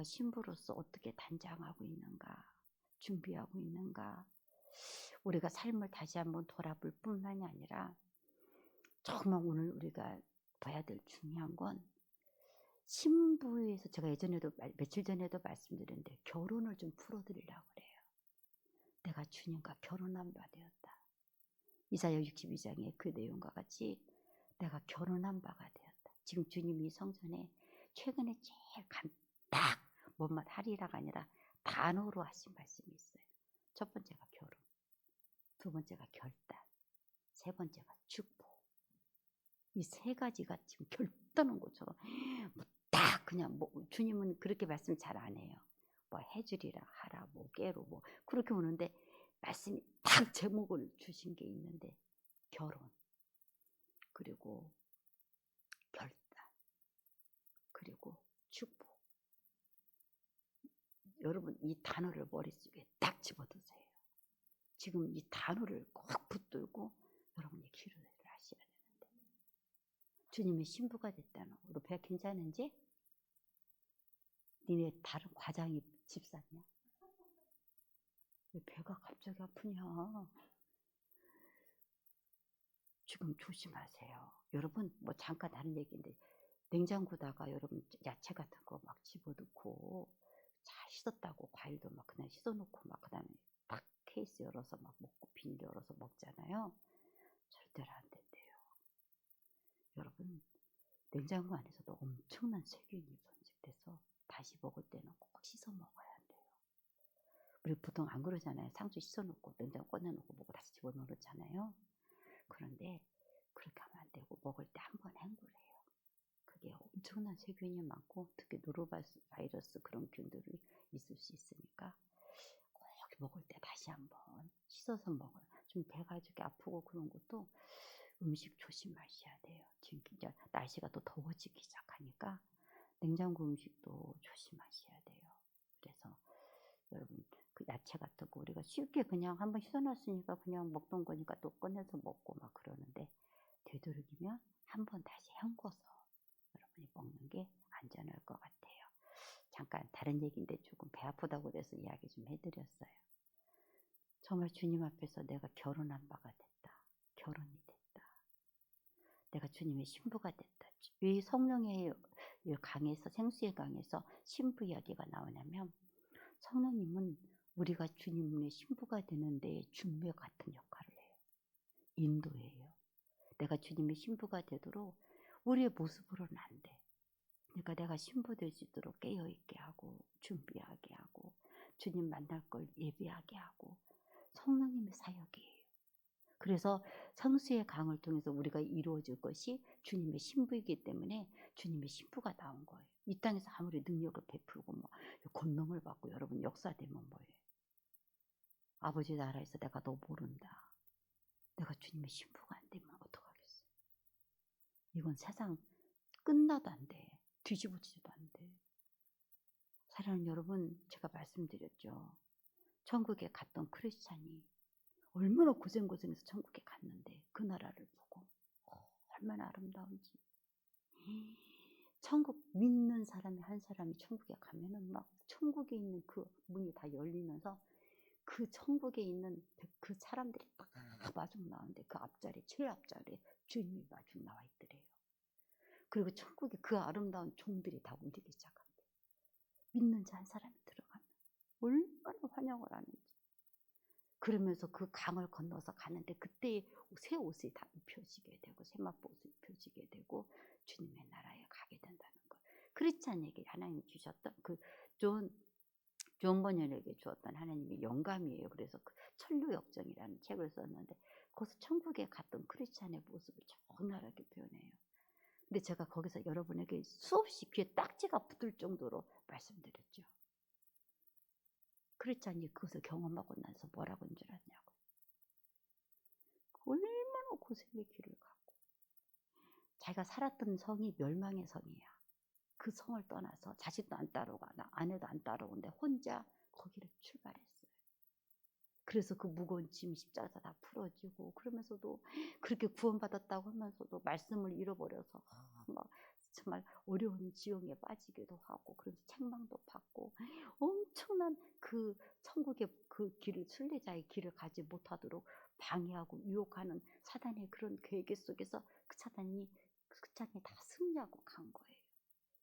신부로서 어떻게 단장하고 있는가, 준비하고 있는가. 우리가 삶을 다시 한번 돌아볼 뿐만이 아니라 정말 오늘 우리가 봐야 될 중요한 건 신부에서 제가 예전에도 며칠 전에도 말씀드렸는데 결혼을 좀 풀어드리려고 그래요. 내가 주님과 결혼한 바 되었다. 이사야 62장의 그 내용과 같이 내가 결혼한 바가 되었다. 지금 주님이 성전에 최근에 제일 딱 뭔말 하리라가 아니라 단어로 하신 말씀이 있어요. 첫 번째가 결혼, 두 번째가 결단, 세 번째가 축복. 이 세 가지가 지금 결단한 것처럼 딱 그냥 주님은 그렇게 말씀 잘 안 해요. 뭐 해주리라 하라 뭐 깨로 뭐 그렇게 오는데 말씀이 딱 제목을 주신 게 있는데 결혼, 그리고 결단, 그리고 축복. 여러분 이 단어를 머릿속에 딱 집어드세요. 지금 이 단어를 꼭 붙들고 여러분이 기도를 하셔야 되는데 주님의 신부가 됐다는 거. 너 배 괜찮은지? 니네 다른 과장이 집사냐? 왜 배가 갑자기 아프냐? 지금 조심하세요. 여러분 뭐 잠깐 다른 얘기인데 냉장고다가 여러분 야채 같은 거 막 집어넣고 잘 씻었다고 과일도 막 그냥 씻어놓고 막 그다음에 딱 케이스 열어서 막 먹고 비닐 열어서 먹잖아요. 절대로 안 된대요. 여러분 냉장고 안에서도 엄청난 세균이 번식돼서 다시 먹을 때는 꼭 씻어 먹어야 돼요. 우리 보통 안 그러잖아요. 상추 씻어놓고 냉장고 꺼내놓고 먹고 다시 집어넣잖아요. 그런데 그렇게 하면 안 되고 먹을 때 한 번 헹구래요. 그게 엄청난 세균이 많고 특히 노로바이러스 그런 균들이 있을 수 있으니까 꼭 먹을 때 다시 한번 씻어서 먹어요. 좀 배가 이렇게 아프고 그런 것도 음식 조심하셔야 돼요. 지금 이제 날씨가 또 더워지기 시작하니까 냉장고 음식도 조심하셔야 돼요. 그래서 여러분 그 야채 같은 거 우리가 쉽게 그냥 한번 씻어놨으니까 그냥 먹던 거니까 또 꺼내서 먹고 막 그러는데 되도록이면 한번 다시 헹궈서 여러분이 먹는 게 안전할 것 같아요. 잠깐 다른 얘기인데 조금 배 아프다고 그래서 이야기 좀 해드렸어요. 정말 주님 앞에서 내가 결혼한 바가 됐다. 결혼이 됐다. 내가 주님의 신부가 됐다. 왜 성령의 강에서 생수의 강에서 신부 이야기가 나오냐면 성령님은 우리가 주님의 신부가 되는 데에 중매 같은 역할을 해요. 인도해요. 내가 주님의 신부가 되도록 우리의 모습으로는 안 돼. 그러니까 내가 신부 될 수 있도록 깨어있게 하고 준비하게 하고 주님 만날 걸 예비하게 하고 성령님의 사역이에요. 그래서 성수의 강을 통해서 우리가 이루어질 것이 주님의 신부이기 때문에 주님의 신부가 나온 거예요. 이 땅에서 아무리 능력을 베풀고 뭐 권능을 받고 여러분 역사되면 뭐예요? 아버지 나라에서 내가 너 모른다. 내가 주님의 신부가 안 되면 어떡하겠어요? 이건 세상 끝나도 안 돼. 뒤집어지지도 안 돼. 사랑하는 여러분, 제가 말씀드렸죠. 천국에 갔던 크리스찬이 얼마나 고생해서 천국에 갔는데 그 나라를 보고 얼마나 아름다운지. 천국 믿는 사람이 한 사람이 천국에 가면은 막 천국에 있는 그 문이 다 열리면서 그 천국에 있는 그 사람들이 딱 마중 나오는데 그 앞자리 제일 앞자리에 주님이 마중 나와 있더래요. 그리고 천국에 그 아름다운 종들이 다 움직이기 시작합니다. 믿는 자 한 사람이 들어가면 얼마나 환영을 하는지. 그러면서 그 강을 건너서 가는데 그때 새 옷이 다 입혀지게 되고 세마포옷이 입혀지게 되고 주님의 나라에 가게 된다는 것. 크리스찬에게 하나님이 주셨던 그 존 번연에게 주었던 하나님의 영감이에요. 그래서 그 천류역정이라는 책을 썼는데 거기서 천국에 갔던 크리스찬의 모습을 적나라하게 표현해요. 근데 제가 거기서 여러분에게 수없이 귀에 딱지가 붙을 정도로 말씀드렸죠. 크리스찬이 그것을 경험하고 나서 뭐라고 한 줄 아냐고. 얼마나 고생의 길을 가고 자기가 살았던 성이 멸망의 성이야. 그 성을 떠나서 자식도 안 따라오고 아내도 안 따라오는데 혼자 거기를 출발했어요. 그래서 그 무거운 짐 십자가 다 풀어지고 그러면서도 그렇게 구원받았다고 하면서도 말씀을 잃어버려서 막 정말 어려운 지형에 빠지기도 하고 그래서 책망도 받고 엄청난 그 천국의 그 길을, 순례자의 길을 가지 못하도록 방해하고 유혹하는 사단의 그런 계획 속에서 그 사단이 다 승리하고 간 거예요.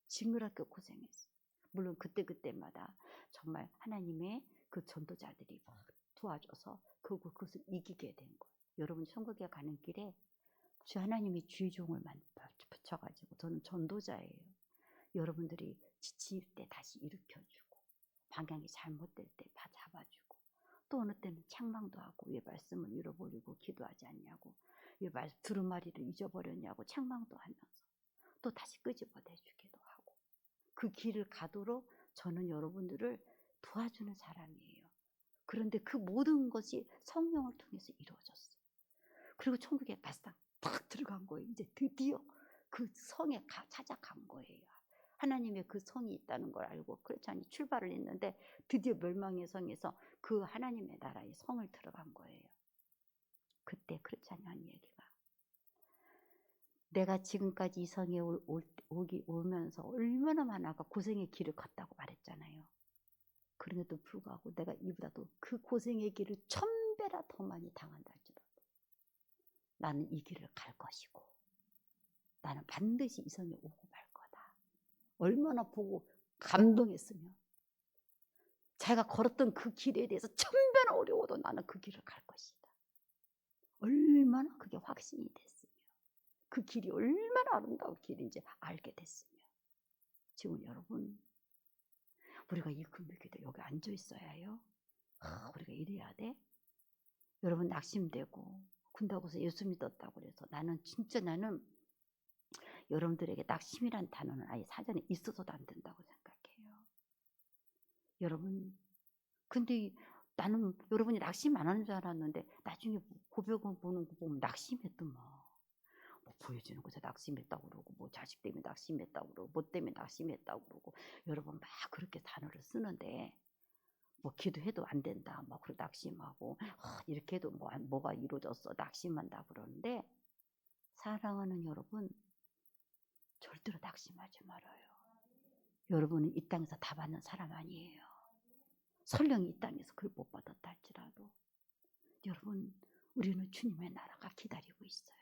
징그럽게 고생했어요. 물론 그때마다 정말 하나님의 그 전도자들이 막 도와줘서 그것을 이기게 된 거예요. 여러분 천국에 가는 길에 주 하나님이 주의종을 붙여가지고 저는 전도자예요. 여러분들이 지칠 때 다시 일으켜주고 방향이 잘못될 때 다 잡아주고 또 어느 때는 책망도 하고 왜 말씀을 잃어버리고 기도하지 않냐고 왜 두루마리를 잊어버렸냐고 책망도 하면서 또 다시 끄집어내주기도 하고 그 길을 가도록 저는 여러분들을 도와주는 사람이에요. 그런데 그 모든 것이 성령을 통해서 이루어졌어요. 그리고 천국에 바싹 딱 들어간 거예요. 이제 드디어 그 성에 찾아간 거예요. 하나님의 그 성이 있다는 걸 알고 그렇지 않니 출발을 했는데 드디어 멸망의 성에서 그 하나님의 나라의 성을 들어간 거예요. 그때 그렇지 않냐는 얘기가. 내가 지금까지 이 성에 오면서 얼마나 많아가 고생의 길을 걷다고 말했잖아요. 그런데도 불구하고 내가 이보다도 그 고생의 길을 1000배나 더 많이 당한다 할지라도 나는 이 길을 갈 것이고 나는 반드시 이 성에 오고 말 거다. 얼마나 보고 감동했으면 제가 걸었던 그 길에 대해서 1000배나 어려워도 나는 그 길을 갈 것이다. 얼마나 그게 확신이 됐으며 그 길이 얼마나 아름다운 길인지 알게 됐으며 지금 여러분 우리가 이 금요일에도 여기 앉아 있어야 해요. 우리가 이래야 돼. 여러분 낙심되고 군다고서 예수 믿었다고 그래서 나는 여러분들에게 낙심이란 단어는 아예 사전에 있어서도 안 된다고 생각해요. 여러분 근데 나는 여러분이 낙심 안 하는 줄 알았는데 나중에 고백을 보는 거 보면 낙심했더만. 뭐 보여주는 거죠. 낙심했다고 그러고 뭐 자식 때문에 낙심했다고 그러고 뭐 때문에 낙심했다고 그러고 여러분 막 그렇게 단어를 쓰는데 뭐 기도해도 안 된다 막 그러 낙심하고 이렇게 해도 뭐가 이루어졌어 낙심한다 그러는데 사랑하는 여러분 절대로 낙심하지 말아요. 여러분은 이 땅에서 다 받는 사람 아니에요. 설령 이 땅에서 그걸 못 받았다 할지라도 여러분 우리는 주님의 나라가 기다리고 있어요.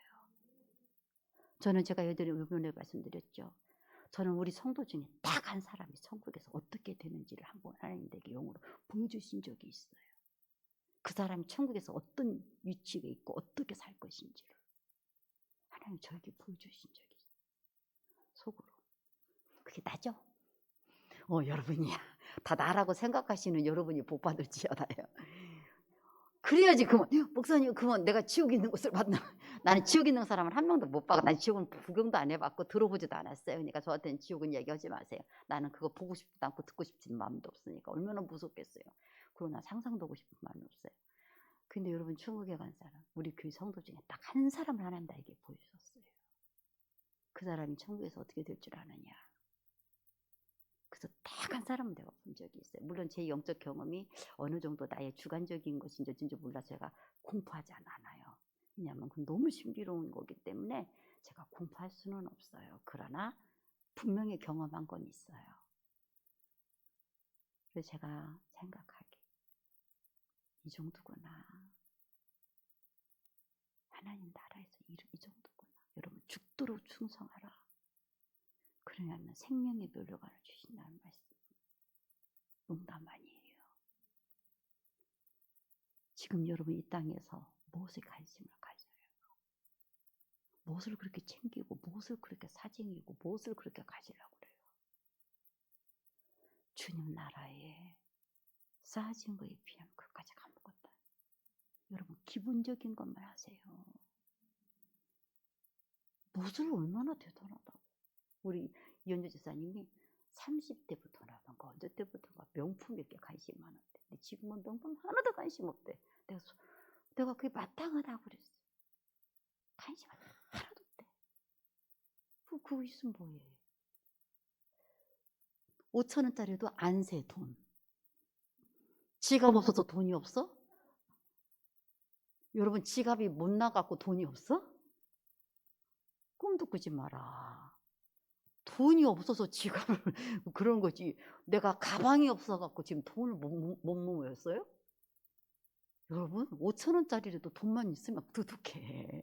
저는 제가 이번에 말씀드렸죠. 저는 우리 성도 중에 딱 한 사람이 천국에서 어떻게 되는지를 한번 하나님에게 영으로 보여주신 적이 있어요. 그 사람이 천국에서 어떤 위치에 있고 어떻게 살 것인지를 하나님 저에게 보여주신 적이 있어요. 속으로. 그게 나죠? 여러분이야. 다 나라고 생각하시는 여러분이 복 받을지어다요. 그래야지 그만 목사님 그만 내가 지옥 있는 곳을 봤나. 나는 지옥 있는 사람을 한 명도 못 봐고 난 지옥은 구경도 안 해봤고 들어보지도 않았어요. 그러니까 저한테는 지옥은 얘기하지 마세요. 나는 그거 보고 싶지도 않고 듣고 싶지는 마음도 없으니까 얼마나 무섭겠어요. 그러나 상상도 하고 싶은 마음이 없어요. 근데 여러분 천국에 간 사람 우리 교회 성도 중에 딱 한 사람을 하나님 나에게 보여주셨어요. 그 사람이 천국에서 어떻게 될 줄 아느냐. 그래서 딱 한 사람은 내가 본 적이 있어요. 물론 제 영적 경험이 어느 정도 나의 주관적인 것인지 어쩐지 몰라서 제가 공포하지 않아요. 왜냐하면 그건 너무 신비로운 거기 때문에 제가 공포할 수는 없어요. 그러나 분명히 경험한 건 있어요. 그래서 제가 생각하기 이 정도구나. 하나님 나라에서 이 정도구나. 여러분 죽도록 충성하라. 그러면 생명의 멸류관을 주신다는 말씀. 농담 아니에요. 지금 여러분 이 땅에서 무엇에 관심을 가져요? 무엇을 그렇게 챙기고 무엇을 그렇게 사쟁이고 무엇을 그렇게 가지려고 그래요? 주님 나라에 쌓아진 거에 비하면 그까지 아무것도 아니에요. 여러분 기본적인 것만 하세요. 무엇을 얼마나 대단하다고. 우리 이현주 지사님이 30대부터라던가 언제 때부터가 명품 몇 개 관심 많았대. 근데 지금은 명품 하나도 관심 없대. 내가 그게 마땅하다고 그랬어. 관심 하나도 없대. 그거 있으면 뭐해. 5,000원짜리도 안 세 돈. 지갑 없어서 돈이 없어? 여러분 지갑이 못 나가고 돈이 없어? 꿈도 꾸지 마라. 돈이 없어서 지갑을 그런 거지. 내가 가방이 없어 갖고 지금 돈을 못 모였어요? 여러분 5천 원짜리라도 돈만 있으면 두둑해.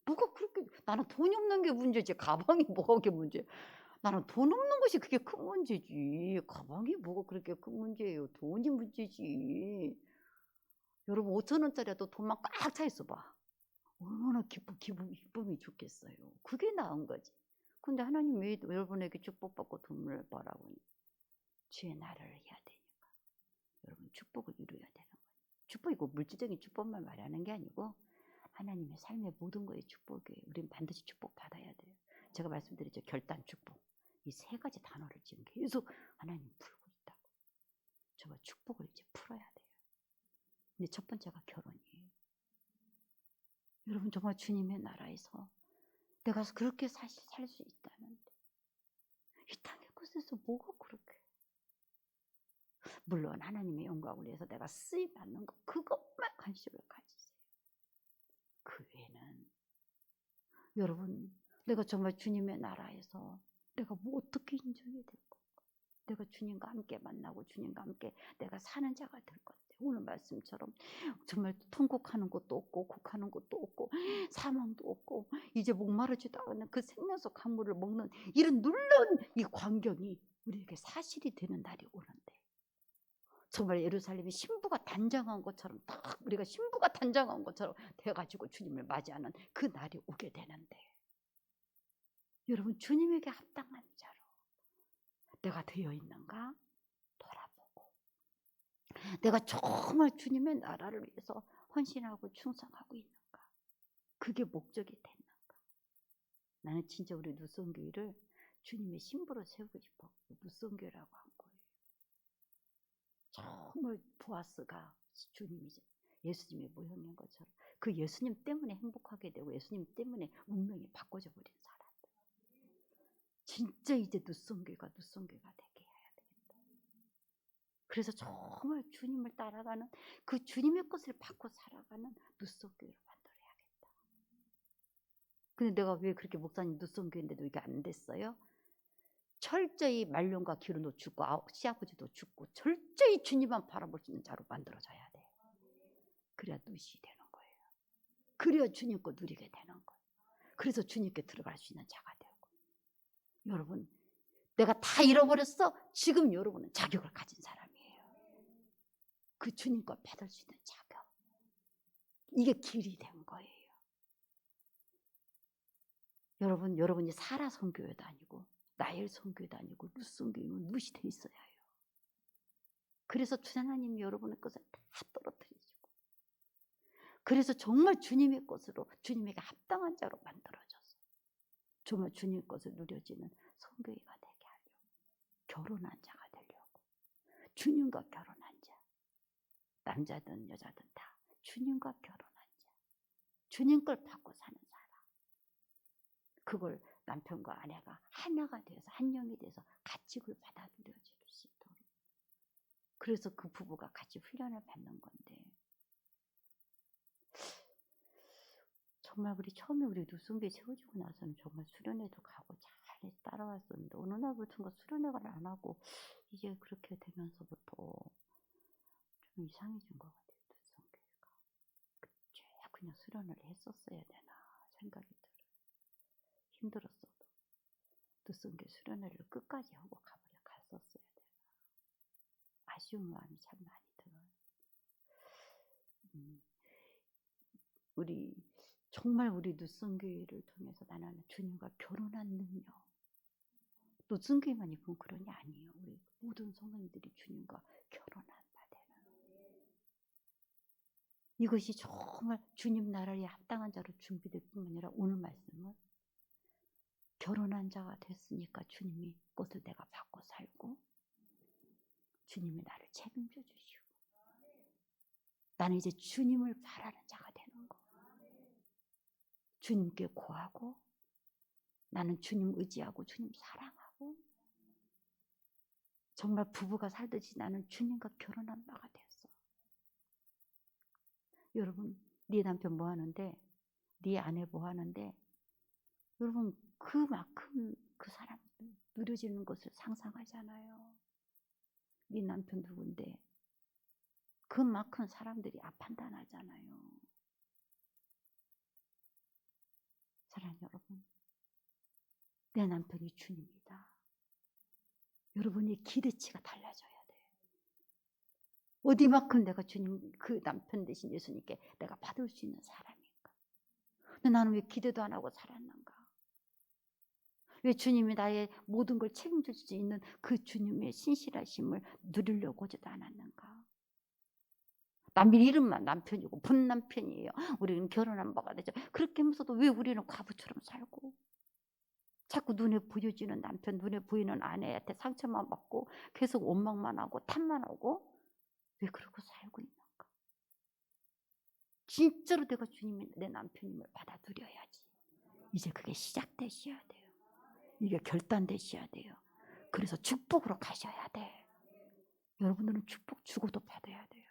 뭐가 그렇게 나는 돈이 없는 게 문제지 가방이 뭐가 그게 문제야. 나는 돈 없는 것이 그게 큰 문제지. 가방이 뭐가 그렇게 큰 문제예요. 돈이 문제지. 여러분 5천 원짜리라도 돈만 꽉 차 있어 봐. 얼마나 기쁨이 좋겠어요. 그게 나은 거지. 근데 하나님 왜 여러분에게 축복받고 돈을 벌라고 주의 나라를 해야 되니까. 여러분 축복을 이루어야 되는 거예요. 축복이고 물질적인 축복만 말하는 게 아니고 하나님의 삶의 모든 거에 축복이에요. 우리는 반드시 축복받아야 돼요. 제가 말씀드렸죠. 결단 축복. 이 세 가지 단어를 지금 계속 하나님 풀고 있다고. 정말 축복을 이제 풀어야 돼요. 근데 첫 번째가 결혼이에요. 여러분 정말 주님의 나라에서 내가 그렇게 살 수 있다는데 이 땅의 것에서 뭐가 그렇게 물론 하나님의 영광을 위해서 내가 쓰임 받는 거 그것만 관심을 가지세요. 그 외에는 여러분 내가 정말 주님의 나라에서 내가 뭐 어떻게 인정이 될 건가? 내가 주님과 함께 만나고 주님과 함께 내가 사는 자가 될 건데 오늘 말씀처럼 정말 통곡하는 것도 없고 곡하는 것도 없고 사망도 없고 이제 목마르지도 않은 그 생명수 강물을 먹는 이런 놀라운 이 광경이 우리에게 사실이 되는 날이 오는데 정말 예루살렘이 신부가 단장한 것처럼 딱 우리가 신부가 단장한 것처럼 돼가지고 주님을 맞이하는 그 날이 오게 되는데 여러분 주님에게 합당한 자로 내가 되어 있는가 돌아보고 내가 정말 주님의 나라를 위해서 헌신하고 충성하고 있는가 그게 목적이 됐는가. 나는 진짜 우리 누성교회를 주님의 신부로 세우고 싶어 누성교회라고 한 거예요. 정말 보아스가 주님이죠. 예수님의 모형인 것처럼 그 예수님 때문에 행복하게 되고 예수님 때문에 운명이 바꿔져 버린 사람들. 진짜 이제 누성교회가 되게 해야 되겠다. 그래서 정말 주님을 따라가는 그 주님의 것을 받고 살아가는 누성교회로 만들어야겠다. 근데 내가 왜 그렇게 목사님 누성교회인데도 이게 안 됐어요? 철저히 말년과 기름도 죽고 시아버지도 죽고 철저히 주님만 바라볼 수 있는 자로 만들어져야 돼. 그래야 누시 되는 거예요. 그래야 주님 거 누리게 되는 거예요. 그래서 주님께 들어갈 수 있는 자가 되고. 여러분 내가 다 잃어버렸어. 지금 여러분은 자격을 가진 사람이에요. 그 주님 걸 받을 수 있는 자격. 이게 길이 된 거예요. 여러분이 사라 선교회도 아니고 나엘 선교회도 아니고 루 선교회는 룻이 돼 있어야 해요. 그래서 하나님이 여러분의 것을 다 떨어뜨리시고 그래서 정말 주님의 것으로 주님에게 합당한 자로 만들어져서 정말 주님 것을 누려지는 선교회가 되게 하려고 결혼한 자가 되려고 주님과 결혼한 자 남자든 여자든 다 주님과 결혼한 자 주님 걸 받고 사는 사람 그걸 남편과 아내가 하나가 되어서 한 영이 돼서 같이 그걸 받아 누려질 수 있도록 그래서 그 부부가 같이 훈련을 받는 건데 정말 우리 처음에 우리 누성교회 세워지고 나서는 정말 수련회도 가고 잘 따라왔었는데 어느 날부터인가 수련회를 안 하고 이제 그렇게 되면서부터 좀 이상해진 것 같아요. 누성교회가 쭉 그냥 수련을 했었어야 되나 생각이 들어요. 힘들었어도 누성교회 수련회를 끝까지 하고 갔었어야 되나 아쉬운 마음이 참 많이 들어요. 정말 우리 누성교회를 통해서 나는 주님과 결혼한 능력 누성교회만 있고 그런 게 아니에요. 우리 모든 성도님들이 주님과 결혼한 바 되는 이것이 정말 주님 나라에 합당한 자로 준비될 뿐만 아니라 오늘 말씀은 결혼한 자가 됐으니까 주님이 것을 내가 받고 살고 주님이 나를 책임져 주시고 나는 이제 주님을 바라는 자가 되는 거 주님께 고하고 나는 주님 의지하고 주님 사랑하고 정말 부부가 살듯이 나는 주님과 결혼한 바가 됐어. 여러분 네 남편 뭐 하는데 네 아내 뭐 하는데 여러분 그만큼 그 사람 느려지는 것을 상상하잖아요. 네 남편 누군데 그만큼 사람들이 판단하잖아요. 사랑하는 여러분, 내 남편이 주님이다. 여러분의 기대치가 달라져야 돼요. 어디만큼 내가 주님 그 남편 대신 예수님께 내가 받을 수 있는 사람인가? 근데 나는 왜 기대도 안 하고 살았는가? 왜 주님이 나의 모든 걸 책임질 수 있는 그 주님의 신실하심을 누리려고 하지도 않았는가? 남 이름만 남편이고 본 남편이에요. 우리는 결혼한 바가 되죠. 그렇게 하면서도 왜 우리는 과부처럼 살고 자꾸 눈에 보여지는 남편, 눈에 보이는 아내한테 상처만 받고 계속 원망만 하고 탓만 하고 왜 그러고 살고 있는가? 진짜로 내가 주님이 내 남편임을 받아들여야지. 이제 그게 시작되셔야 돼요. 이게 결단되셔야 돼요. 그래서 축복으로 가셔야 돼. 여러분들은 축복 주고도 받아야 돼요.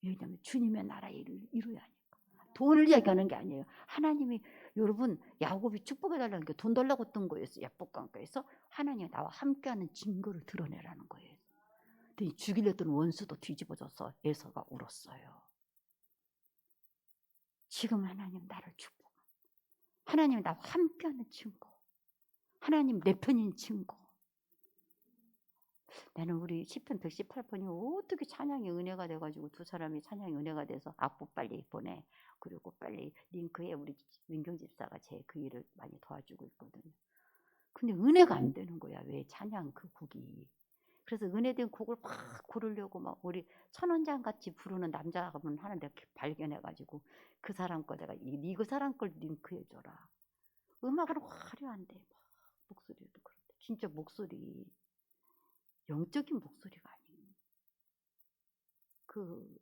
왜냐하면 주님의 나라의 일을 이루어야 하니까. 돈을 이야기하는 게 아니에요. 하나님이 여러분 야곱이 축복해달라는 게 돈 달라고 했던 거였어요. 야복강가에서 하나님이 나와 함께하는 증거를 드러내라는 거예요. 근데 죽이려 했던 원수도 뒤집어져서 에서가 울었어요. 지금 하나님 나를 축복. 하나님 나와 함께하는 증거. 하나님 내 편인 증거. 나는 우리 시편 118편이 어떻게 찬양의 은혜가 돼가지고 두 사람이 찬양의 은혜가 돼서 악보 빨리 보내. 그리고 빨리 링크에 우리 민경 집사가 제 그 일을 많이 도와주고 있거든요. 근데 은혜가 안 되는 거야. 왜 찬양 그 곡이. 그래서 은혜된 곡을 막 고르려고 막 우리 천원장 같이 부르는 남자분 하나 내가 발견해가지고 그 사람 거 내가 그 사람 걸 링크해줘라. 음악은 화려한데 막 목소리도 그런데 진짜 목소리 영적인 목소리가 아닌 그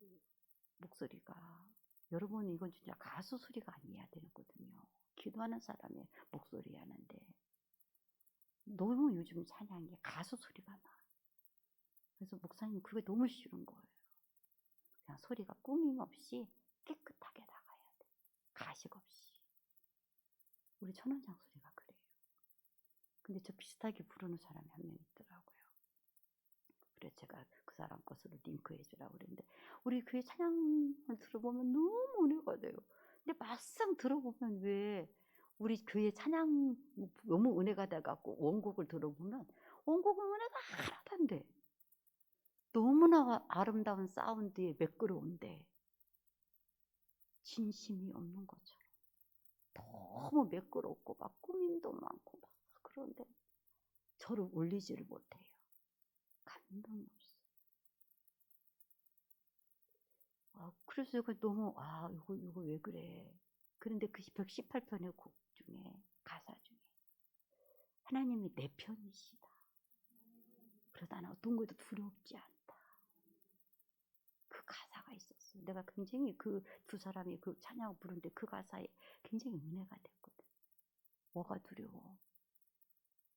목소리가 여러분 이건 진짜 가수 소리가 아니어야 되거든요. 기도하는 사람의 목소리 하는데 너무 요즘 찬양이 가수 소리가 나. 그래서 목사님 그게 너무 싫은 거예요. 그냥 소리가 꾸밈 없이 깨끗하게 나가야 돼. 가식 없이. 우리 천원장 소리가 그래요. 근데 저 비슷하게 부르는 사람이 한 명 있더라고요. 그래서 제가 그 사람 것으로 링크해 주라고 그랬는데 우리 교회 찬양을 들어보면 너무 은혜가 돼요. 근데 막상 들어보면 왜 우리 교회 찬양 너무 은혜가 돼갖고 원곡을 들어보면 원곡은 은혜가 하나도 안 돼. 너무나 아름다운 사운드에 매끄러운데 진심이 없는 것처럼 너무 매끄럽고 막 꾸밈도 많고 막 그런데 저를 올리지를 못해요. 감동이 없어. 그래서 제가 너무 이거 왜 그래. 그런데 그 118편의 곡 중에 가사 중에 하나님이 내 편이시다. 그래서 나는 어떤 것도 두렵지 않다. 그 가사가 있었어요. 내가 굉장히 그 두 사람이 그 찬양을 부르는데 그 가사에 굉장히 은혜가 됐거든. 뭐가 두려워?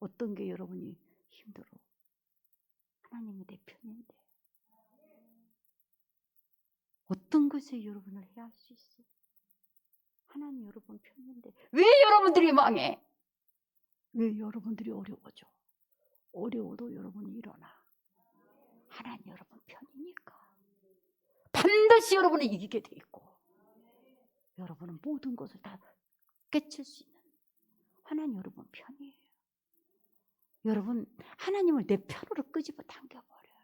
어떤 게 여러분이 힘들어? 하나님이 내 편인데. 어떤 것에 여러분을 해할 수 있어? 하나님 여러분 편인데. 왜 여러분들이 망해? 왜 여러분들이 어려워져? 어려워도 여러분이 일어나. 하나님 여러분 편이니까. 반드시 여러분은 이기게 돼 있고 여러분은 모든 것을 다 깨칠 수 있는 하나님 여러분 편이에요. 여러분 하나님을 내 편으로 끄집어 당겨버려요.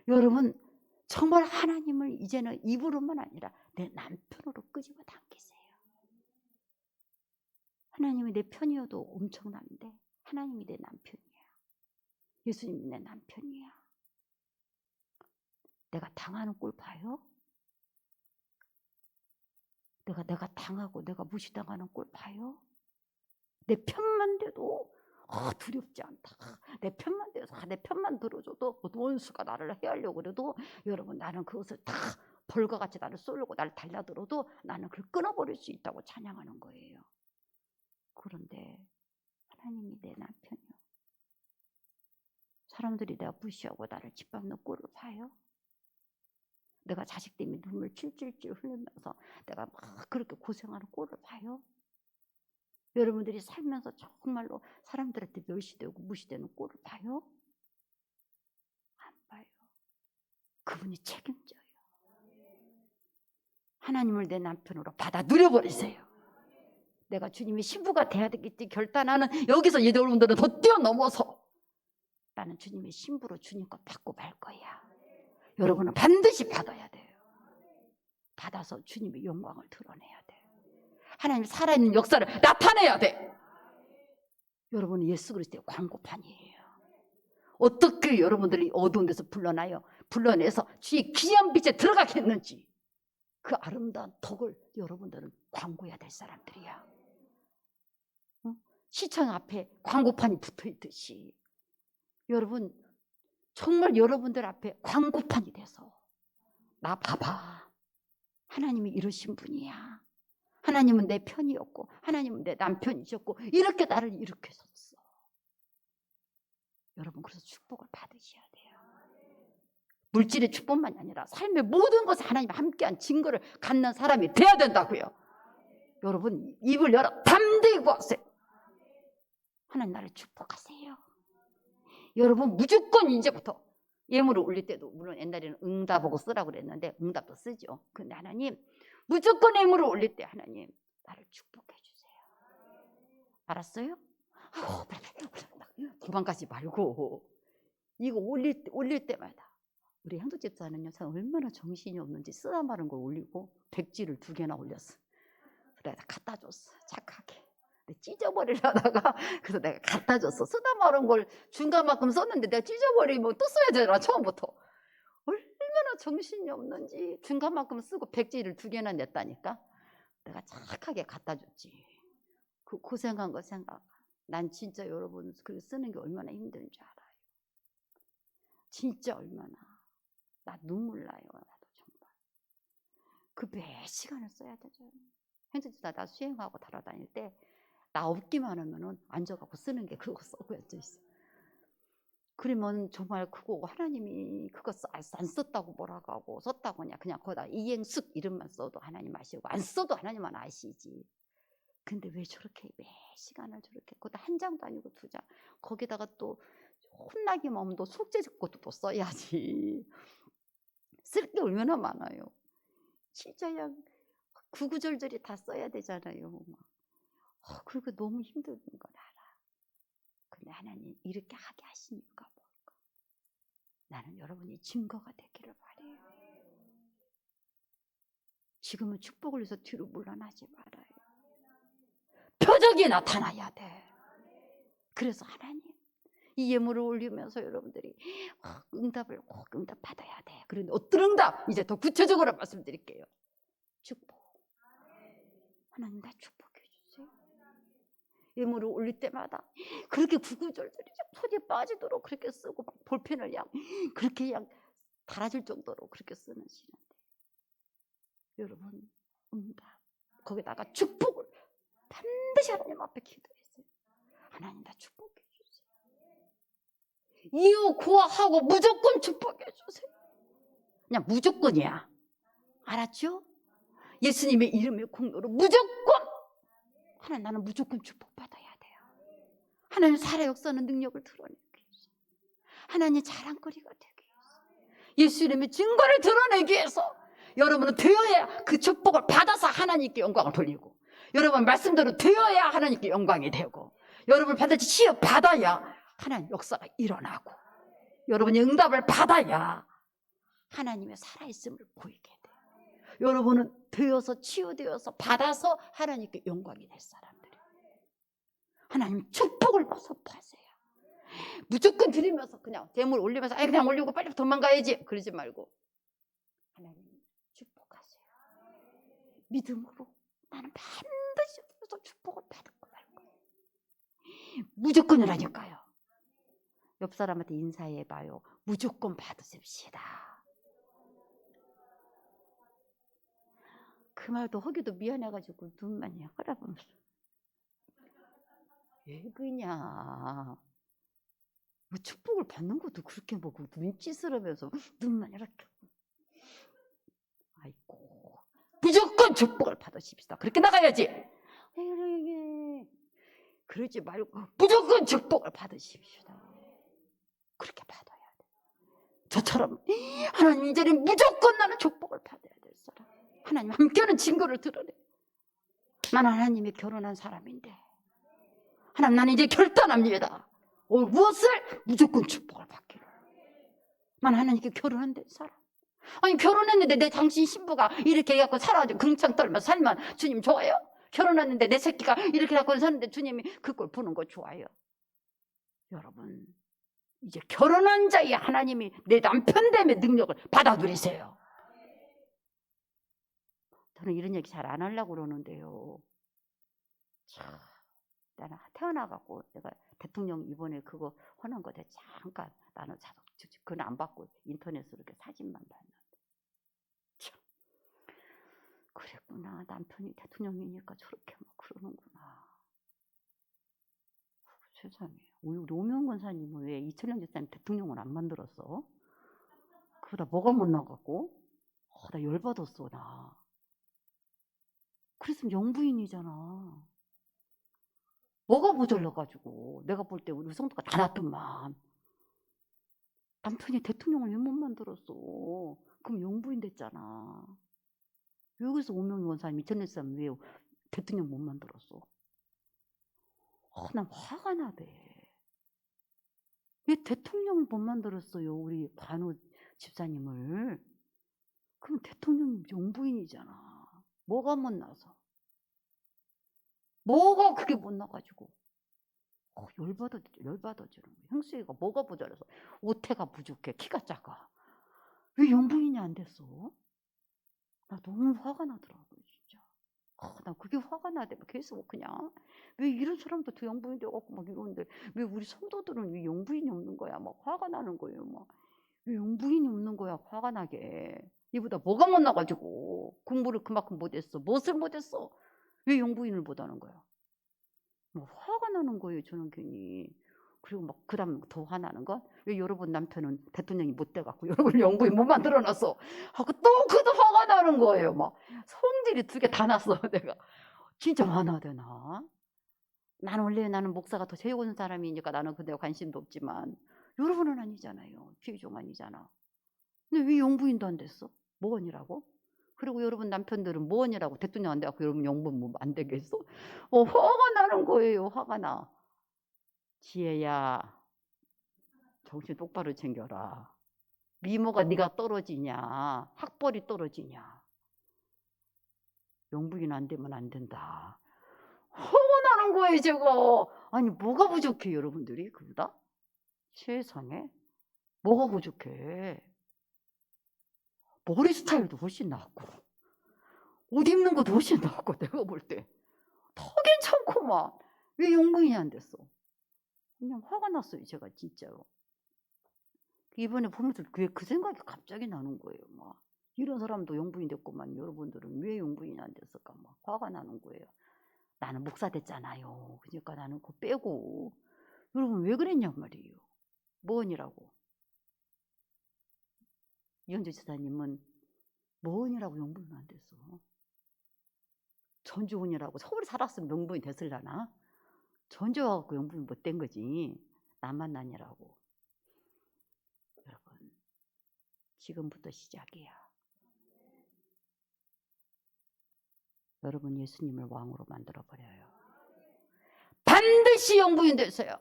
여러분 정말 하나님을 이제는 입으로만 아니라 내 남편으로 끄집어 당기세요. 하나님이 내 편이어도 엄청난데 하나님이 내 남편이야. 예수님이 내 남편이야. 내가 당하는 꼴 봐요? 내가 당하고 내가 무시당하는 꼴 봐요? 내 편만 돼도 두렵지 않다. 내 편만 돼서 내 편만 들어줘도 원수가 나를 해하려고 그래도 여러분 나는 그것을 다 벌과 같이 나를 쏠고 나를 달라들어도 나는 그걸 끊어버릴 수 있다고 찬양하는 거예요. 그런데 하나님이 내 남편이요. 사람들이 내가 무시하고 나를 짓밟는 꼴을 봐요. 내가 자식 때문에 눈물 찔찔찔 흘리면서 내가 막 그렇게 고생하는 꼴을 봐요. 여러분들이 살면서 정말로 사람들한테 멸시되고 무시되는 꼴을 봐요? 안 봐요. 그분이 책임져요. 하나님을 내 남편으로 받아 누려버리세요. 내가 주님의 신부가 돼야 되겠지 결단하는 여기서 여러분들은 더 뛰어넘어서 나는 주님의 신부로 주님 것 받고 말 거야. 여러분은 반드시 받아야 돼요. 받아서 주님의 영광을 드러내야 돼요. 하나님 살아있는 역사를 나타내야 돼. 여러분은 예수 그리스도의 광고판이에요. 어떻게 여러분들이 어두운 데서 불러내서 주의 귀한 빛에 들어가겠는지 그 아름다운 덕을 여러분들은 광고해야 될 사람들이야. 시청 앞에 광고판이 붙어있듯이 여러분 정말 여러분들 앞에 광고판이 돼서 나 봐봐. 하나님이 이러신 분이야. 하나님은 내 편이었고 하나님은 내 남편이셨고 이렇게 나를 일으켰었어. 여러분 그래서 축복을 받으셔야 돼요. 물질의 축복만이 아니라 삶의 모든 것에 하나님 함께한 증거를 갖는 사람이 돼야 된다고요. 여러분 입을 열어 담대히 구하세요. 하나님 나를 축복하세요. 여러분 무조건 이제부터 예물을 올릴 때도 물론 옛날에는 응답하고 쓰라고 그랬는데 응답도 쓰죠. 근데 하나님 무조건 예물을 올릴 때 하나님 나를 축복해 주세요. 알았어요? 도망가지 말고 이거 올릴 때마다 우리 향도집사는요 참 얼마나 정신이 없는지 쓰다 마른 걸 올리고 백지를 2개나 올렸어. 그래 갖다 줬어. 착하게. 찢어버리려다가 그래서 내가 갖다 줬어. 쓰다 마른 걸 중간만큼 썼는데 내가 찢어버리면 또 써야 되잖아. 처음부터. 얼마나 정신이 없는지 중간만큼 쓰고 백지를 2개나 냈다니까. 내가 착하게 갖다 줬지. 그 고생한 거 생각. 난 진짜 여러분 글 쓰는 게 얼마나 힘든지 알아요. 진짜 얼마나. 나 눈물 나요. 나도 정말. 그 몇 시간을 써야 되죠. 현진지사 나 수행하고 달아다닐 때 나 없기만 하면은 앉아갖고 쓰는 게 그거 써고 앉아있어. 그러면 정말 그거 하나님이 그거 안 썼다고 뭐라고 하고 썼다고 그냥 거기다 이행숙 이름만 써도 하나님 아시고 안 써도 하나님만 아시지. 근데 왜 저렇게 매 시간을 저렇게 거기다 1장도 아니고 2장 거기다가 또 혼나기만 하면 또 숙제 것도 또 써야지. 쓸 게 얼마나 많아요. 진짜 그냥 구구절절히 다 써야 되잖아요. 그거 너무 힘든 걸 알아. 근데 하나님 이렇게 하게 하신 이유가 뭘까? 나는 여러분이 증거가 되기를 바래요. 지금은 축복을 위해서 뒤로 물러나지 말아요. 표적이 나타나야 돼. 그래서 하나님 이 예물을 올리면서 여러분들이 응답을 꼭 응답 받아야 돼. 그런데 어떤 응답? 이제 더 구체적으로 말씀드릴게요. 축복. 하나님 나 축복해 주세요. 예물을 올릴 때마다 그렇게 구구절절히 손이 빠지도록 그렇게 쓰고 막 볼펜을 그렇게 달아질 정도로 그렇게 쓰는 시간대. 여러분 응답 거기다가 축복을 반드시 하나님 앞에 기도했어요. 하나님 나 축복해 주세요. 이유 고하고 무조건 축복해 주세요. 그냥 무조건이야. 알았죠? 예수님의 이름의 공로로 무조건 하나님 나는 무조건 축복받아야 돼요. 하나님 살아 역사하는 능력을 드러내기 위해서 하나님 자랑거리가 되기 위해서 예수 이름의 증거를 드러내기 위해서 여러분은 되어야 그 축복을 받아서 하나님께 영광을 돌리고 여러분 말씀대로 되어야 하나님께 영광이 되고 여러분 반드시 치유받아야 하나님 역사가 일어나고 여러분이 응답을 받아야 하나님의 살아있음을 보이게 돼요. 여러분은 되어서 치유되어서 받아서 하나님께 영광이 될 사람들이에요. 하나님 축복을 선포하세요. 무조건 드리면서 그냥 대물 올리면서 그냥 올리고 빨리 도망가야지 그러지 말고 하나님 축복하세요. 믿음으로 나는 반드시 축복을 받을 거야. 무조건이라니까요. 옆 사람한테 인사해봐요. 무조건 받으십시다. 그 말도 하기도 미안해가지고 눈만 흘러보면서 왜 그냐. 뭐 축복을 받는 것도 그렇게 뭐 눈치스러면서 눈만 이렇게. 아이고 무조건 축복을 받으십시다. 그렇게 나가야지. 그러지 말고 무조건 축복을 받으십시다. 그렇게 받아야 돼. 저처럼 하나님 이제는 무조건 나는 축복을 받아야 될 사람. 하나님 함께하는 증거를 드러내. 나는 하나님이 결혼한 사람인데 하나님 나는 이제 결단합니다. 무엇을? 무조건 축복을 받기를. 나는 하나님께 결혼한 사람. 아니 결혼했는데 내 당신 신부가 이렇게 해갖고 살아가지고 긍창 떨면서 살면 주님 좋아요? 결혼했는데 내 새끼가 이렇게 갖고 사는데 주님이 그걸 보는 거 좋아요? 여러분 이제 결혼한 자의 하나님이 내 남편됨의 능력을 받아들이세요. 저는 이런 얘기 잘 안 하려고 그러는데요. 참, 나는 태어나갖고 내가 대통령 이번에 그거 하는 거에 잠깐 나는 그건 안 받고 인터넷으로 이렇게 사진만 봤는데 참 그랬구나. 남편이 대통령이니까 저렇게 막 그러는구나. 세상에. 우리 오명 권사님은 왜 이철영 집사님 대통령을 안 만들었어? 그보다 뭐가 못 나갔고? 나 열받았어 나. 그랬으면 영부인이잖아. 뭐가 모자라가지고 내가 볼 때 우리 성도가 다 나쁘만 남편이 대통령을 왜 못 만들었어? 그럼 영부인 됐잖아. 여기서 오명 권사님 이철영 집사님 왜 대통령 못 만들었어? 난 화가 나대. 왜 대통령을 못 만들었어요? 우리 관우 집사님을. 그럼 대통령이 영부인이잖아. 뭐가 못나서? 뭐가 그게 못나가지고? 열받아지는 거야. 형수이가 뭐가 모자라서? 오태가 부족해. 키가 작아. 왜 영부인이 안 됐어? 나 너무 화가 나더라고요, 진짜. 나 그게 화가 나대. 계속 그냥 왜 이런 사람도 더 영부인 돼갖고 막 이러는데 왜 우리 성도들은 왜 영부인이 없는 거야? 막 화가 나는 거예요. 막 왜 영부인이 없는 거야? 화가 나게. 이보다 뭐가 못나가지고 공부를 그만큼 못했어. 무엇을 못했어? 왜 영부인을 못하는 거야? 뭐 화가 나는 거예요. 저는 괜히. 그리고 막 그다음 더 화나는 건 왜 여러분 남편은 대통령이 못 돼갖고 여러분 영부인 못 만들어놨어 하고 또 그도 화가 나는 거예요. 막 성질이 두 개 다 났어. 내가 진짜 화나되나? 나는 목사가 더 세우는 사람이니까 나는 그데 관심도 없지만 여러분은 아니잖아요. 피의종 아니잖아. 근데 왜 영부인도 안 됐어? 뭐원이라고? 그리고 여러분 남편들은 뭐원이라고 대통령 안 돼갖고 여러분 영부인 뭐 안 되겠어? 화가 나는 거예요. 화가 나. 지혜야 정신 똑바로 챙겨라. 미모가 네가 떨어지냐 학벌이 떨어지냐 영부인 안 되면 안 된다. 화가 나는 거예요. 저거 아니 뭐가 부족해 여러분들이 그보다? 세상에 뭐가 부족해. 머리 스타일도 훨씬 낫고 옷 입는 것도 훨씬 낫고 내가 볼 때 더 괜찮고만 왜 영부인이 안 됐어? 그냥 화가 났어요. 제가 진짜로. 이번에 보면서 그 생각이 갑자기 나는 거예요. 막 이런 사람도 영부인 됐구만 여러분들은 왜 영부인이 안 됐을까? 막 화가 나는 거예요. 나는 목사 됐잖아요. 그러니까 나는 그거 빼고 여러분 왜 그랬냔 말이에요. 뭐언이라고? 이현주 지사님은 뭐언이라고 영부인 안 됐어? 전주훈이라고 서울에 살았으면 영부인 됐을라나? 전주 와갖고 영부인 못 된 거지. 나만 나니라고. 여러분 지금부터 시작이야. 여러분 예수님을 왕으로 만들어버려요. 반드시 영부인 되세요.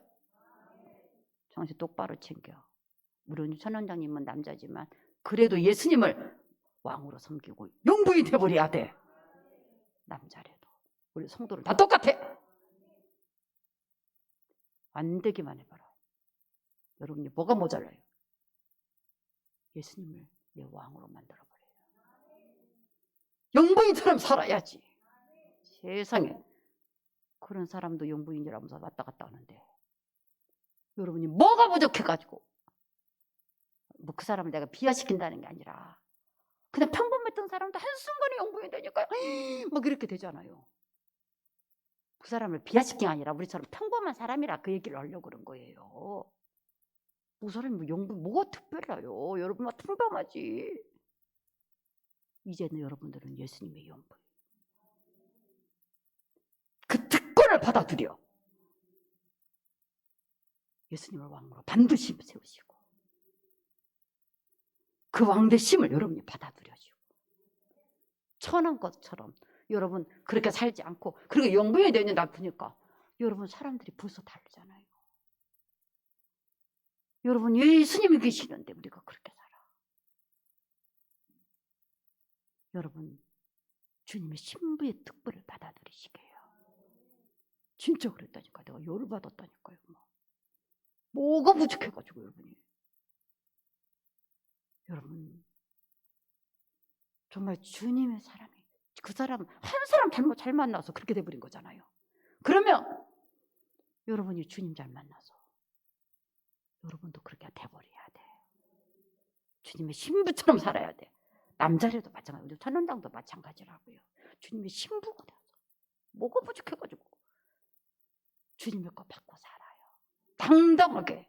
정신 똑바로 챙겨. 우리 천 원장님은 남자지만 그래도 예수님을 왕으로 섬기고 영부인 돼버려야 돼. 남자래도. 우리 성도는 다 똑같아. 안 되기만 해봐라. 여러분이 뭐가 모자라요? 예수님을 내 왕으로 만들어버려요. 영부인처럼 살아야지. 세상에. 그런 사람도 영부인이라면서 왔다 갔다 하는데 여러분이 뭐가 부족해가지고 뭐 그 사람을 내가 비하시킨다는 게 아니라 그냥 평범했던 사람도 한순간에 영부인 되니까 막 이렇게 되잖아요. 그 사람을 비하시킨 게 아니라 우리처럼 평범한 사람이라 그 얘기를 하려고 그런 거예요. 그 사람이 뭐 영부인 뭐가 특별해요. 여러분만 평범하지. 이제는 여러분들은 예수님의 영부인. 그 특권을 받아들여. 예수님을 왕으로 반드시 세우시고 그 왕되심을 여러분이 받아들여지고 천한 것처럼 여러분 그렇게 살지 않고 그리고 영부인이 되는 나쁘니까 여러분 사람들이 벌써 다르잖아요. 여러분 예수님이 계시는데 우리가 그렇게 살아. 여러분 주님의 신부의 특권을 받아들이시게 해요. 진짜 그랬다니까. 내가 열받았다니까요. 뭐가 부족해가지고 여러분 정말 주님의 사람이 그 사람 한 사람 잘 만나서 그렇게 돼버린 거잖아요. 그러면 여러분이 주님 잘 만나서 여러분도 그렇게 돼버려야 돼. 주님의 신부처럼 살아야 돼. 남자라도 마찬가지고 천원장도 마찬가지라고요. 주님의 신부가 돼서 뭐가 부족해가지고 주님의 거 받고 살아요. 당당하게.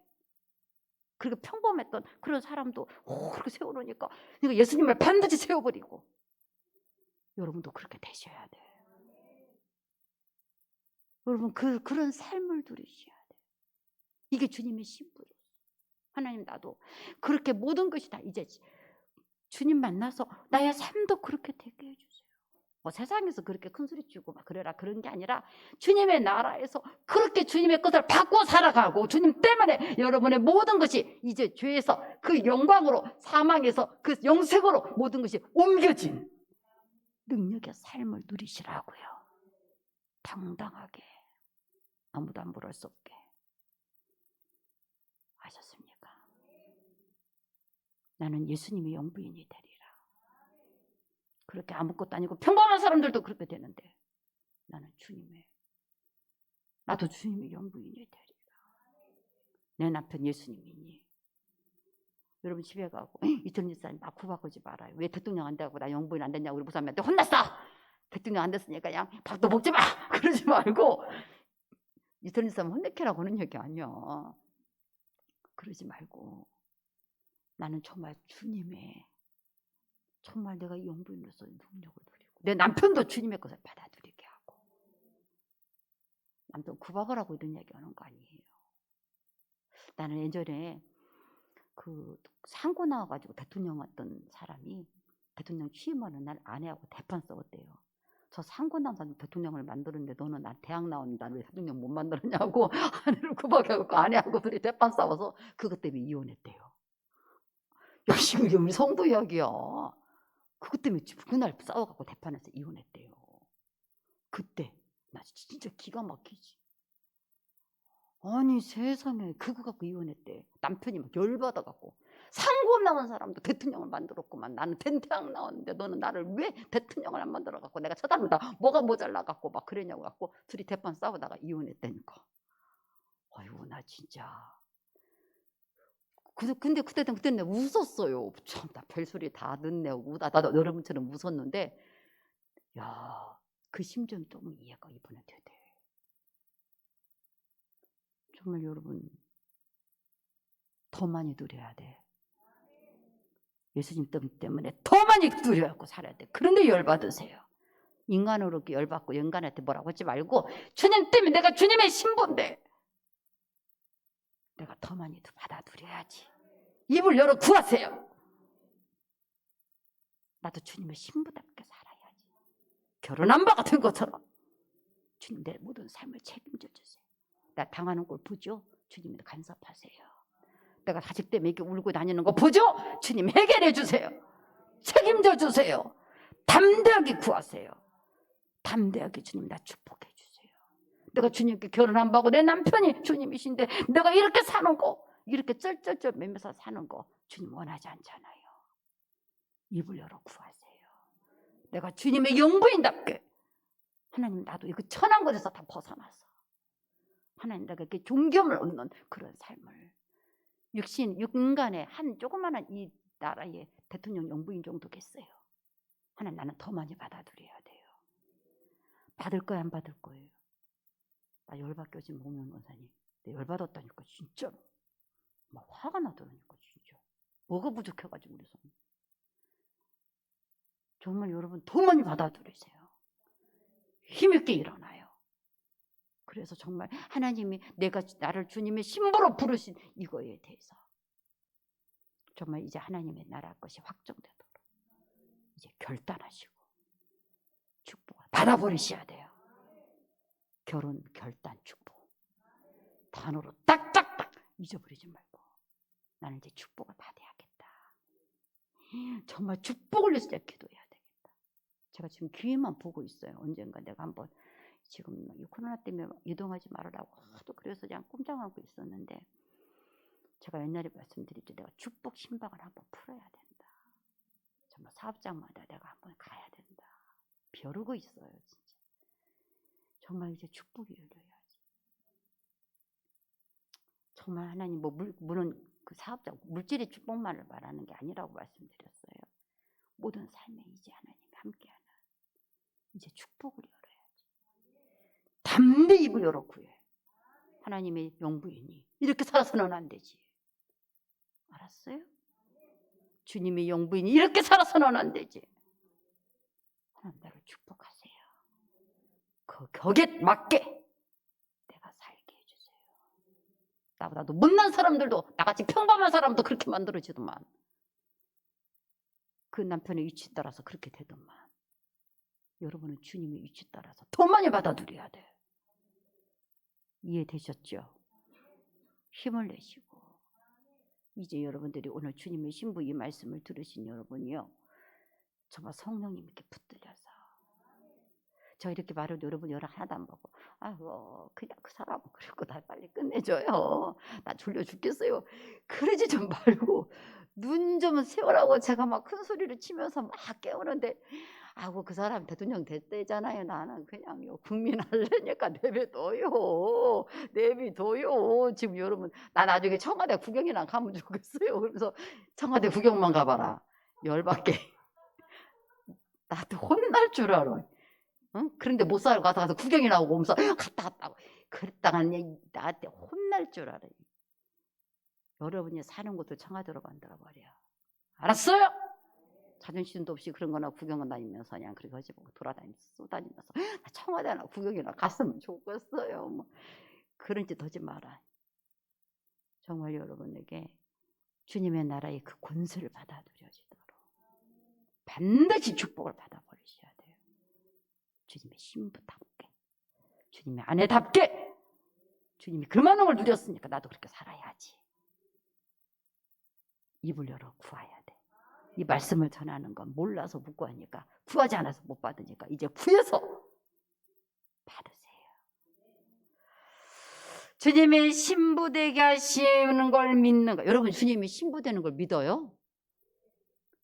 그리고 평범했던 그런 사람도 그렇게 세워놓으니까 그러니까 예수님을 반드시 세워버리고 여러분도 그렇게 되셔야 돼요. 여러분 그런 삶을 누리셔야 돼요. 이게 주님의 신부예요. 하나님 나도 그렇게 모든 것이 다 이제 주님 만나서 나의 삶도 그렇게 되게 해주세요. 세상에서 그렇게 큰소리치고 막 그래라 그런 게 아니라 주님의 나라에서 그렇게 주님의 것을 받고 살아가고 주님 때문에 여러분의 모든 것이 이제 죄에서 그 영광으로 사망에서 그 영생으로 모든 것이 옮겨진 능력의 삶을 누리시라고요. 당당하게 아무도 안 물을 수 없게. 아셨습니까? 나는 예수님의 영부인이 되리라. 그렇게 아무것도 아니고 평범한 사람들도 그렇게 되는데 나는 나도 주님의 영부인이 되리라. 내 남편 예수님이니. 여러분 집에 가고 이철민 집사님 막 구박하지 말아요. 왜 대통령 안 되고 나 영부인 안 됐냐고 우리 부사님한테 혼났어. 대통령 안 됐으니까 그냥 밥도 먹지 마. 그러지 말고 이철민 집사님 혼내켜라고 하는 얘기 아니야. 그러지 말고 나는 정말 주님의 정말 내가 영부인으로서 능력을 누리고 내 남편도 주님의 것을 받아들이게 하고 남편 구박을 하고 이런 얘기 하는 거 아니에요. 나는 예전에 그 상고 나와가지고 대통령 왔던 사람이 대통령 취임하는 날 아내하고 대판 싸웠대요. 저 상고 나온 사람 대통령을 만들었는데 너는 나 대학 나왔는데 왜 대통령 못 만들었냐고 아내를 구박해갖고 아내하고 둘이 대판 싸워서 그것 때문에 이혼했대요. 열심히 우리 성도 이야기야. 그것 때문에 그날 싸워갖고 대판에서 이혼했대요. 그때 나 진짜 기가 막히지. 아니 세상에 그거 갖고 이혼했대. 남편이 막 열받아갖고 상고 나온 사람도 대통령을 만들었구만. 나는 대학 나왔는데 너는 나를 왜 대통령을 안 만들어갖고 내가 쳐다본다 뭐가 모자라갖고 막 그러냐고 갖고 둘이 대판 싸우다가 이혼했다니까. 아이고 나 진짜. 근데 그때는 웃었어요. 참 나 별소리 다 듣네. 나도 여러분처럼 웃었는데 야, 그 심정이 조금 이해가 이번에 되대. 정말 여러분 더 많이 누려야 돼. 예수님 때문에 더 많이 누려갖고 살아야 돼. 그런데 열받으세요. 인간으로 열받고 인간한테 뭐라고 하지 말고 주님 때문에 내가 주님의 신부인데 내가 더 많이 받아 누려야지. 입을 열어 구하세요. 나도 주님의 신부답게 살아야지. 결혼한 바 같은 것처럼 주님 내 모든 삶을 책임져 주세요. 나 당하는 걸 보죠? 주님이 간섭하세요. 내가 자식 때문에 이렇게 울고 다니는 거 보죠? 주님 해결해 주세요. 책임져 주세요. 담대하게 구하세요. 담대하게 주님 나 축복해 주세요. 내가 주님께 결혼 안 하고 내 남편이 주님이신데 내가 이렇게 사는 거 이렇게 쩔쩔쩔 매면서 사는 거 주님 원하지 않잖아요. 입을 열어 구하세요. 내가 주님의 영부인답게 하나님 나도 이거 천한 것에서 다 벗어나서 하나님 내가 이렇게 존경을 얻는 그런 삶을 인간의 한 조그마한 이 나라의 대통령 영부인 정도겠어요. 하나님 나는 더 많이 받아들여야 돼요. 받을 거야 안 받을 거예요? 나 열받게 지금 오면 원사님 열받았다니까 진짜로 막 화가 나더라니까 진짜. 뭐가 부족해가지고 그래서 정말 여러분 더 많이 받아들이세요. 힘있게 일어나요. 그래서 정말 하나님이 나를 주님의 신부로 부르신 이거에 대해서 정말 이제 하나님의 나라 것이 확정되도록 이제 결단하시고 축복을 받아버리셔야 돼요. 결혼, 결단, 축복. 단어로 딱딱딱 잊어버리지 말고 나는 이제 축복을 받아야겠다. 정말 축복을 위해서 기도해야 되겠다. 제가 지금 기회만 보고 있어요. 언젠가 내가 한번 지금 코로나 때문에 이동하지 말으라고 하도 그래서 그냥 꼼짝하고 있었는데 제가 옛날에 말씀드렸죠. 내가 축복 신방을 한번 풀어야 된다. 정말 사업장마다 내가 한번 가야 된다. 벼르고 있어요. 진짜. 정말 이제 축복이 열려야지. 정말 하나님 물론 그 사업장 물질의 축복만을 말하는 게 아니라고 말씀드렸어요. 모든 삶에 이제 하나님이 함께하는 이제 축복을 열어야지. 담대 입을 열어 구해. 하나님의 영부인이 이렇게 살아서는 안 되지. 알았어요? 주님의 영부인이 이렇게 살아서는 안 되지. 하나님 나를 축복하세요. 그 격에 맞게 내가 살게 해주세요. 나보다도 못난 사람들도 나같이 평범한 사람도 그렇게 만들어지더만. 그 남편의 위치 따라서 그렇게 되더만. 여러분은 주님의 위치 따라서 더 많이 받아들여야 돼. 이해되셨죠? 힘을 내시고 이제 여러분들이 오늘 주님의 신부 이 말씀을 들으신 여러분이요, 정말 성령님 이렇게 붙들려서 저 이렇게 말해도 여러분 연락 하나도 안 보고 아이고 그냥 그 사람 그리고 나 빨리 끝내줘요. 나 졸려 죽겠어요. 그러지 좀 말고 눈 좀 세우라고 제가 막 큰 소리를 치면서 막 깨우는데 아이고 그 사람 대통령 됐대잖아요. 나는 그냥요 국민 할래니까 내비둬요. 내비둬요. 지금 여러분 나 나중에 청와대 구경이나 가면 좋겠어요. 그래서 청와대 구경만 가봐라. 열받게. 나도 혼날 줄 알아. 응? 그런데 못 살고 가서 구경이나 오고 오면서 갔다 왔다고 그랬다가 나한테 혼날 줄 알아요. 여러분이 사는 곳을 청와대로 만들어버려. 알았어요? 자존심도 없이 그런 거나 구경을 다니면서 그냥 그렇게 하지 말고 돌아다니면서 쏘다니면서 나 청와대나 구경이나 갔으면 좋겠어요. 뭐 그런 짓 하지 마라. 정말 여러분에게 주님의 나라의 그 권세를 받아들여지도록 반드시 축복을 받아버리셔야 돼요. 주님의 신부답게, 주님의 아내답게, 주님이 그만한 걸 누렸으니까 나도 그렇게 살아야지. 입을 열어 구해야 돼. 이 말씀을 전하는 건 몰라서 못 구하니까, 구하지 않아서 못 받으니까 이제 구해서 받으세요. 주님의 신부 되게 하시는 걸 믿는 거. 여러분 주님이 신부 되는 걸 믿어요?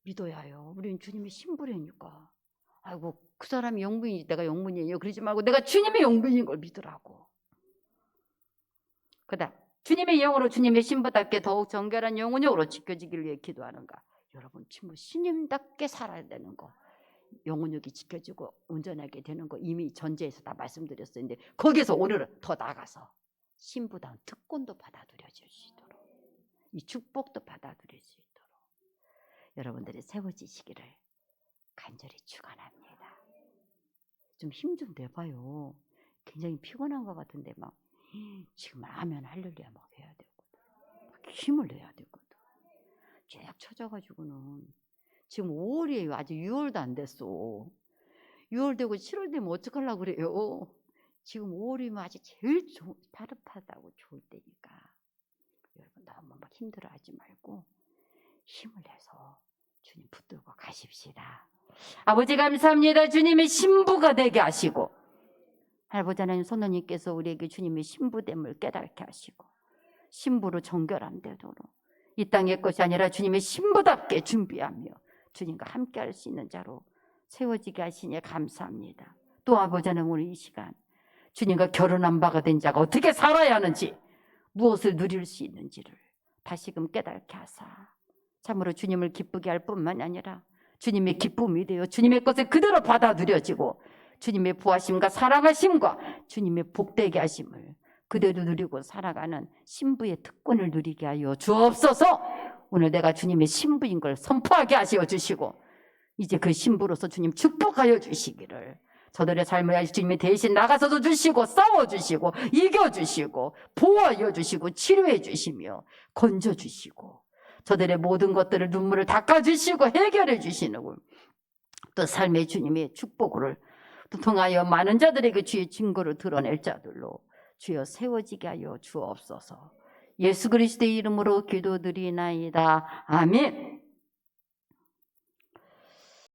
믿어야 해요. 우리는 주님의 신부라니까. 아이고 그 사람이 영부인이지 내가 영부인이에요 그러지 말고 내가 주님의 영부인인 걸 믿으라고. 그다음 주님의 영으로 주님의 신부답게 더욱 정결한 영혼력으로 지켜지길 위해 기도하는가. 여러분 신임답게 살아야 되는 거, 영혼력이 지켜지고 온전하게 되는 거 이미 전제에서 다 말씀드렸어요. 근데 거기서 오늘은 더 나가서 신부다운 특권도 받아들여질 수 있도록, 이 축복도 받아들일 수 있도록 여러분들이 세워지시기를 간절히 축원합니다. 좀 힘 좀 내봐요. 굉장히 피곤한 것 같은데 막 지금 아멘 할렐루야 막 해야 되거든. 막 힘을 내야 되거든. 쫙 쳐져가지고는 지금 5월이에요. 아직 6월도 안 됐어. 6월 되고 7월 되면 어떡하려고 그래요. 지금 5월이면 아직 제일 파릇파릇하고 좋을 때니까 여러분 너무 막 힘들어하지 말고 힘을 내서 주님 붙들고 가십시다. 아버지 감사합니다. 주님의 신부가 되게 하시고 아버지 하나님 성령님께서 우리에게 주님의 신부됨을 깨닫게 하시고 신부로 정결함 되도록 이 땅의 것이 아니라 주님의 신부답게 준비하며 주님과 함께 할 수 있는 자로 세워지게 하시니 감사합니다. 또 아버지 하나님 오늘 이 시간 주님과 결혼한 바가 된 자가 어떻게 살아야 하는지 무엇을 누릴 수 있는지를 다시금 깨닫게 하사 참으로 주님을 기쁘게 할 뿐만 아니라 주님의 기쁨이 되어 주님의 것을 그대로 받아들여지고 주님의 부하심과 사랑하심과 주님의 복되게 하심을 그대로 누리고 살아가는 신부의 특권을 누리게 하여 주옵소서. 오늘 내가 주님의 신부인 걸 선포하게 하시어 주시고 이제 그 신부로서 주님 축복하여 주시기를 저들의 삶을 주님이 대신 나가서도 주시고 싸워주시고 이겨주시고 보호해주시고 치료해주시며 건져주시고 저들의 모든 것들을 눈물을 닦아주시고 해결해주시는 또 삶의 주님의 축복을 또 통하여 많은 자들에게 주의 증거를 드러낼 자들로 주여 세워지게 하여 주옵소서. 예수 그리스도의 이름으로 기도드리나이다. 아멘.